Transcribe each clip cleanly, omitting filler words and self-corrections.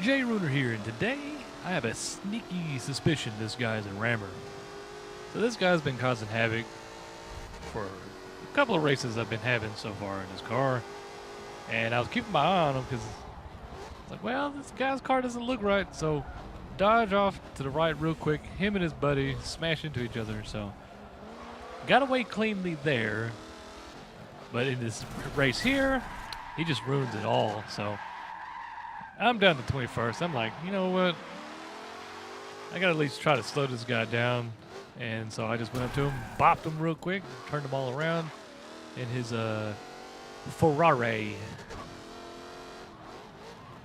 Jay Runer here, and today I have a sneaky suspicion this guy's a rammer. So this guy's been causing havoc for a couple of races I've been having so far in his car, and I was keeping my eye on him because it's like, well, this guy's car doesn't look right, so dodge off to the right real quick. Him and his buddy smash into each other, so got away cleanly there. But in this race here, he just ruins it all, so I'm down to 21st. I'm like, you know what? I gotta at least try to slow this guy down. And so I just went up to him, bopped him real quick, turned him all around in his Ferrari.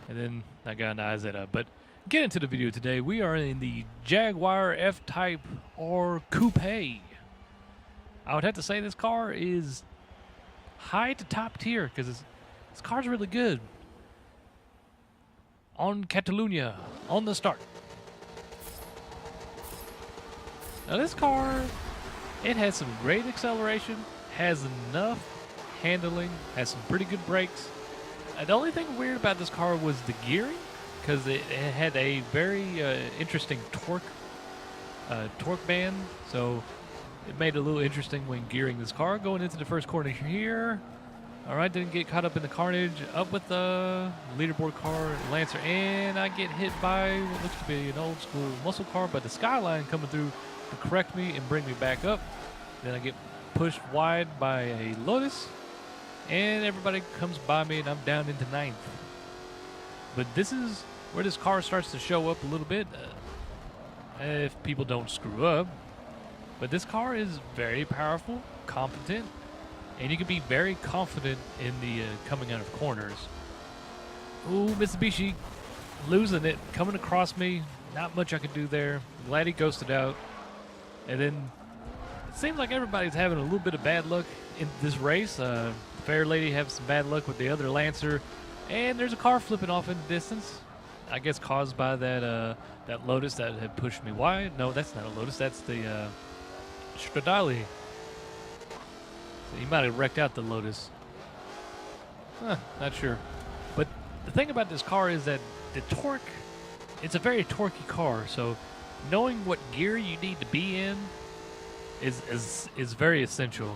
And then I got an eyes that up. But get into the video today. We are in the Jaguar F-Type or Coupe. I would have to say this car is high to top tier because this car's really good. On Catalunya, on the start. Now this car, it has some great acceleration, has enough handling, has some pretty good brakes. The only thing weird about this car was the gearing, because it had a very interesting torque band, so it made it a little interesting when gearing this car. Going into the first corner here. All right, didn't get caught up in the carnage. Up with the leaderboard car, Lancer, and I get hit by what looks to be an old school muscle car, but the Skyline coming through to correct me and bring me back up. Then I get pushed wide by a Lotus, and everybody comes by me, and I'm down into 9th. But this is where this car starts to show up a little bit, if people don't screw up. But this car is very powerful, competent, and you can be very confident in the coming out of corners. Ooh, Mitsubishi losing it, coming across me. Not much I could do there. Glad he ghosted out. And then it seems like everybody's having a little bit of bad luck in this race. Fair Lady having some bad luck with the other Lancer. And there's a car flipping off in the distance. I guess caused by that Lotus that had pushed me wide. No, that's not a Lotus. That's the Stradale. He might have wrecked out the Lotus. Not sure. But the thing about this car is that the torque, it's a very torquey car, so knowing what gear you need to be in is very essential.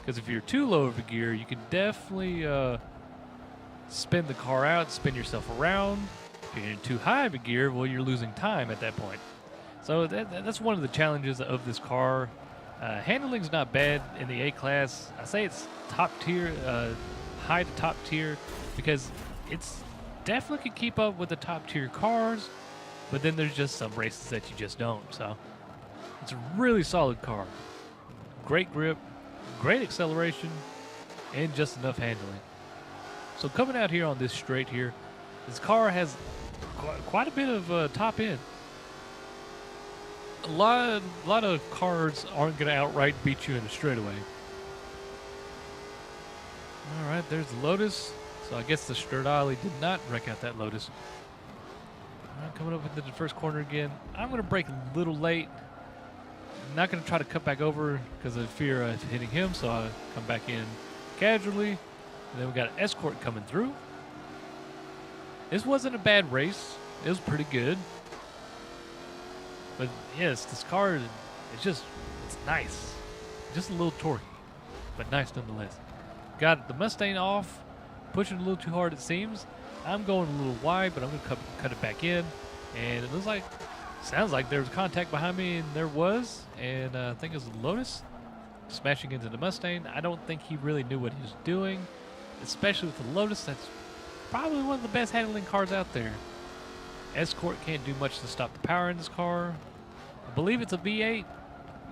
Because if you're too low of a gear, you can definitely spin the car out, spin yourself around. If you're in too high of a gear, well, you're losing time at that point. So that's one of the challenges of this car. Handling's not bad in the A-Class. I say it's top tier, high to top tier, because it's definitely can keep up with the top tier cars, but then there's just some races that you just don't. So it's a really solid car. Great grip, great acceleration, and just enough handling. So coming out here on this straight here, this car has quite a bit of top end. A lot of cars aren't going to outright beat you in a straightaway. All right, there's the Lotus. So I guess the Stradale did not wreck out that Lotus. All right, coming up into the first corner again. I'm going to brake a little late. I'm not going to try to cut back over because of fear of hitting him, so I'll come back in casually. And then we got an Escort coming through. This wasn't a bad race. It was pretty good. But yes, this car, it's nice. Just a little torquey, but nice nonetheless. Got the Mustang off, pushing a little too hard it seems. I'm going a little wide, but I'm going to cut it back in. And it sounds like there was contact behind me, and there was. And I think it was the Lotus smashing into the Mustang. I don't think he really knew what he was doing, especially with the Lotus. That's probably one of the best handling cars out there. Escort can't do much to stop the power in this car. I believe it's a V8.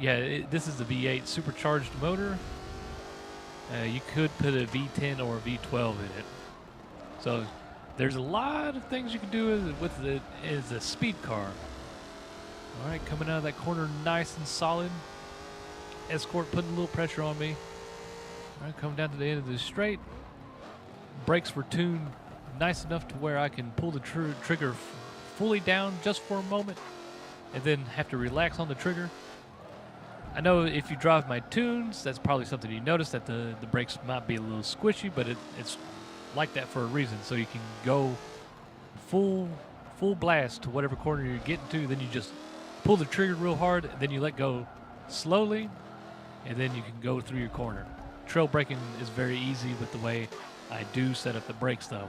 Yeah, this is a V8 supercharged motor. You could put a V10 or a V12 in it. So there's a lot of things you can do with it as a speed car. All right, coming out of that corner nice and solid. Escort putting a little pressure on me. All right, coming down to the end of the straight. Brakes were tuned nice enough to where I can pull the trigger fully down just for a moment and then have to relax on the trigger. I know if you drive my tunes, that's probably something you notice, that the brakes might be a little squishy, but it's like that for a reason, so you can go full full blast to whatever corner you're getting to. Then you just pull the trigger real hard, and then you let go slowly, and then you can go through your corner. Trail braking is very easy with the way I do set up the brakes, though.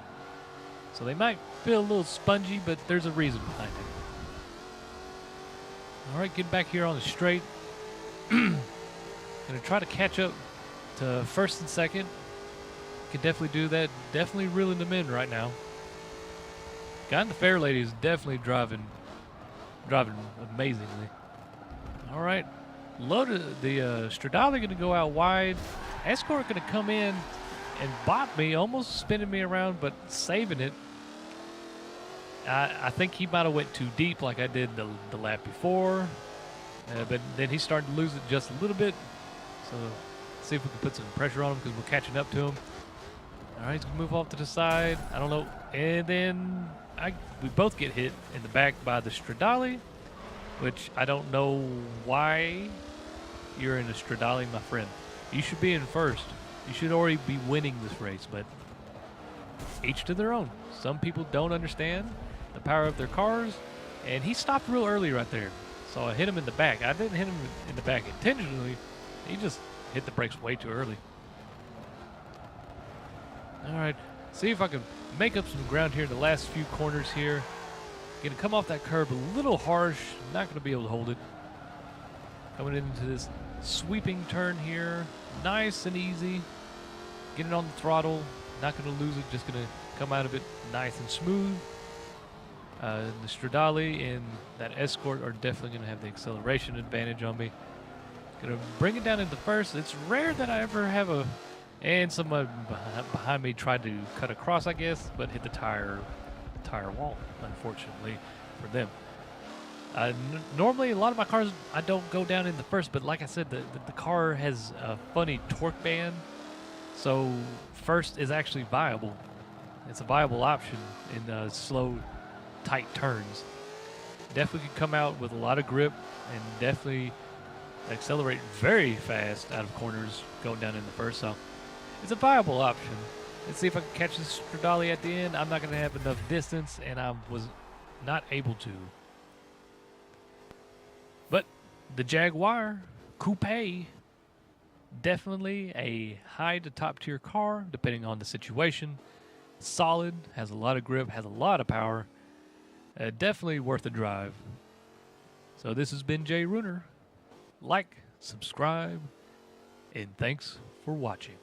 So they might feel a little spongy, but there's a reason behind it. All right, getting back here on the straight. Gonna try to catch up to first and second. Can definitely do that. Definitely reeling them in right now. Guy in the fair lady is definitely driving amazingly. All right, loaded the Stradale going to go out wide. Escort going to come in and bop me, almost spinning me around, but saving it. I think he might have went too deep like I did the lap before, but then he's starting to lose it just a little bit. So let's see if we can put some pressure on him because we're catching up to him. All right, he's going to move off to the side. I don't know. And then we both get hit in the back by the Stradale, which I don't know why you're in a Stradale, my friend. You should be in first. You should already be winning this race, but each to their own. Some people don't understand the power of their cars, and he stopped real early right there. So I hit him in the back. I didn't hit him in the back intentionally. He just hit the brakes way too early. All right, see if I can make up some ground here in the last few corners here. Gonna come off that curb a little harsh. Not gonna be able to hold it. Coming into this sweeping turn here. Nice and easy. Getting on the throttle. Not gonna lose it. Just gonna come out of it nice and smooth. The Stradale and that Escort are definitely gonna have the acceleration advantage on me. Gonna bring it down into first. It's rare that I ever have and someone behind me tried to cut across, I guess, but hit the tire wall, unfortunately for them. Normally, a lot of my cars, I don't go down in the first, but like I said, the car has a funny torque band, so first is actually viable. It's a viable option in slow, tight turns. Definitely can come out with a lot of grip and definitely accelerate very fast out of corners going down in the first, so it's a viable option. Let's see if I can catch this Stradale at the end. I'm not going to have enough distance, and I was not able to. But the Jaguar Coupe, definitely a high to top tier car, depending on the situation. Solid, has a lot of grip, has a lot of power. Definitely worth a drive. So this has been Jay Runer. Like, subscribe, and thanks for watching.